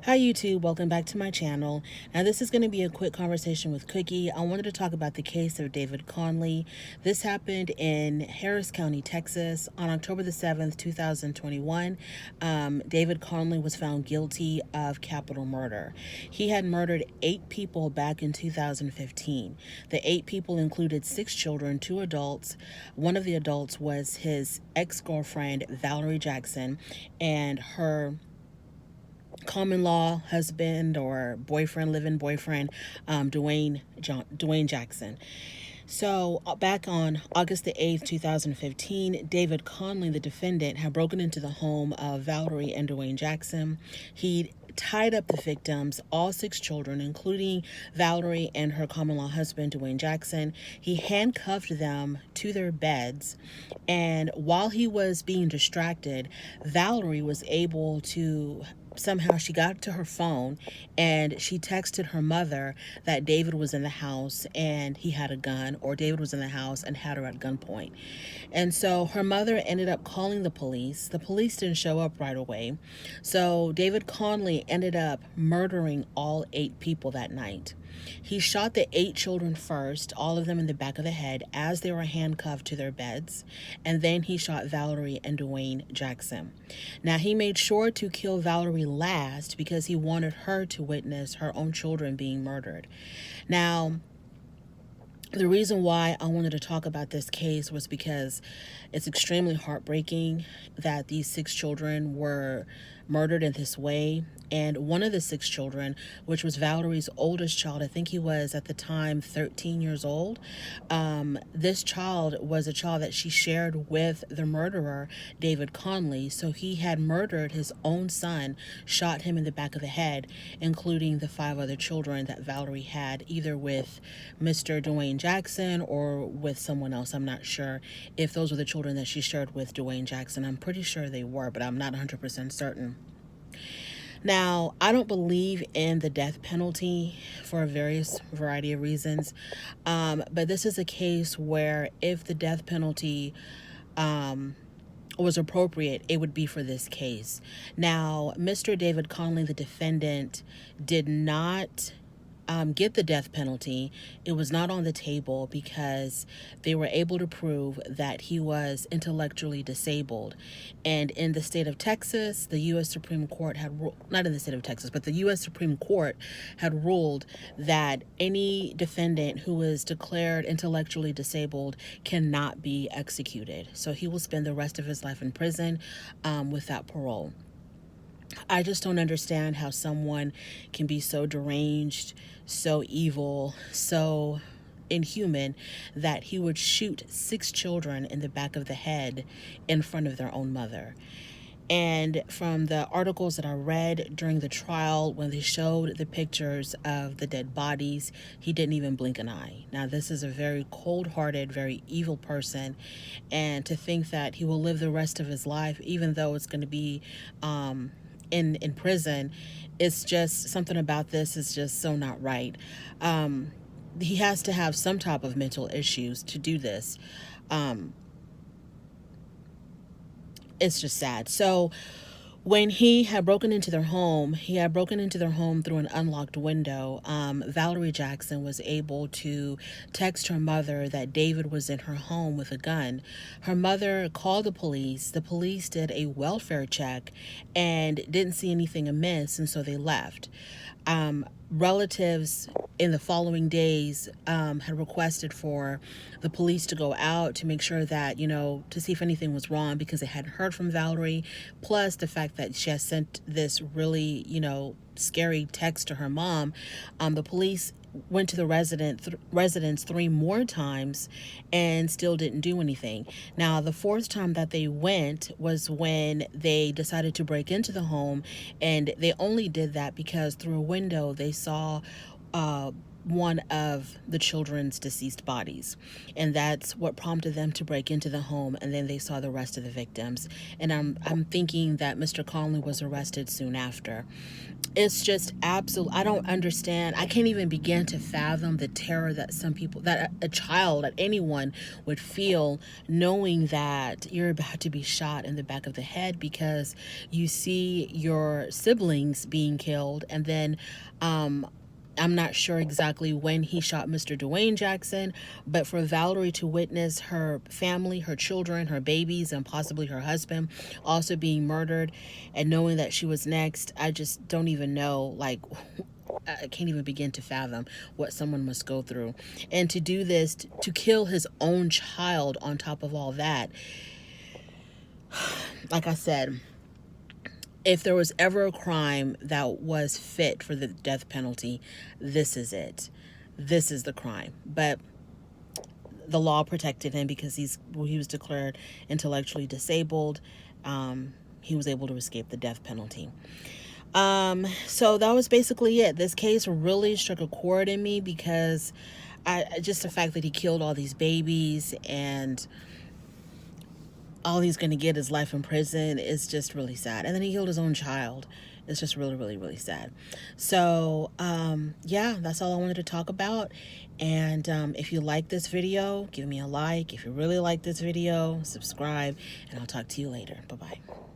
Hi YouTube, welcome back to my channel. Now this is going to be a quick conversation with Cookie. I wanted to talk about the case of David Conley. This happened in Harris County, Texas on October the 7th, 2021. David Conley was found guilty of capital murder. He had murdered 8 people back in 2015. The 8 people included 6 children, 2 adults. One of the adults was his ex-girlfriend, Valerie Jackson, and her common law husband or boyfriend, live-in boyfriend, Dwayne Jackson. So back on August the 8th, 2015, David Conley, the defendant, had broken into the home of Valerie and Dwayne Jackson. He tied up the victims, all 6 children, including Valerie and her common law husband, Dwayne Jackson. He handcuffed them to their beds, and while he was being distracted, Valerie was able to somehow she got to her phone and she texted her mother that David was in the house and he had a gun, or David was in the house and had her at gunpoint. And so her mother ended up calling the police. The police didn't show up right away. So David Conley ended up murdering all 8 people that night. He shot the 8 children first, all of them in the back of the head, as they were handcuffed to their beds, and then he shot Valerie and Dwayne Jackson. Now, he made sure to kill Valerie last because he wanted her to witness her own children being murdered. Now, the reason why I wanted to talk about this case was because it's extremely heartbreaking that these 6 children were murdered in this way. And one of the 6 children, which was Valerie's oldest child, I think he was at the time 13 years old. This child was a child that she shared with the murderer, David Conley. So he had murdered his own son, shot him in the back of the head, including the 5 other children that Valerie had, either with Mr. Dwayne Jackson or with someone else. I'm not sure if those were the children that she shared with Dwayne Jackson. I'm pretty sure they were, but I'm not 100% certain. Now, I don't believe in the death penalty for a variety of reasons, but this is a case where if the death penalty was appropriate, it would be for this case. Now, Mr. David Conley, the defendant, did not get the death penalty. It was not on the table because they were able to prove that he was intellectually disabled. And in the state of Texas, the U.S. Supreme Court had not in the state of Texas, but the U.S. Supreme Court had ruled that any defendant who is declared intellectually disabled cannot be executed. So he will spend the rest of his life in prison without parole. I just don't understand how someone can be so deranged, so evil, so inhuman that he would shoot 6 children in the back of the head in front of their own mother. And from the articles that I read during the trial, when they showed the pictures of the dead bodies, he didn't even blink an eye. Now, this is a very cold-hearted, very evil person. And to think that he will live the rest of his life, even though it's going to be in prison, it's just something about this is just so not right. He has to have some type of mental issues to do this. It's just sad. So when he had broken into their home, through an unlocked window. Valerie Jackson was able to text her mother that David was in her home with a gun. Her mother called the police. The police did a welfare check and didn't see anything amiss, and so they left. Relatives in the following days had requested for the police to go out to make sure that, to see if anything was wrong, because they hadn't heard from Valerie, plus the fact that she has sent this really, scary text to her mom. The police went to the residence 3 more times and still didn't do anything. Now, the 4th time that they went was when they decided to break into the home, and they only did that because through a window they saw one of the children's deceased bodies, and that's what prompted them to break into the home. And then they saw the rest of the victims, and I'm thinking that Mr. Conley was arrested soon after. It's just absolute. I don't understand. I can't even begin to fathom the terror that some people, that a child, that anyone would feel, knowing that you're about to be shot in the back of the head because you see your siblings being killed. And then I'm not sure exactly when he shot Mr. Dwayne Jackson, but for Valerie to witness her family, her children, her babies, and possibly her husband also being murdered, and knowing that she was next, I just don't even know, like, I can't even begin to fathom what someone must go through. And to do this, to kill his own child on top of all that, like I said, if there was ever a crime that was fit for the death penalty, this is it. This is the crime. But the law protected him because he was declared intellectually disabled. He was able to escape the death penalty. So that was basically it. This case really struck a chord in me because just the fact that he killed all these babies, and all he's going to get is life in prison, is just really sad. And then he killed his own child. It's just really, really, really sad. So, yeah, that's all I wanted to talk about. And if you like this video, give me a like. If you really like this video, subscribe. And I'll talk to you later. Bye-bye.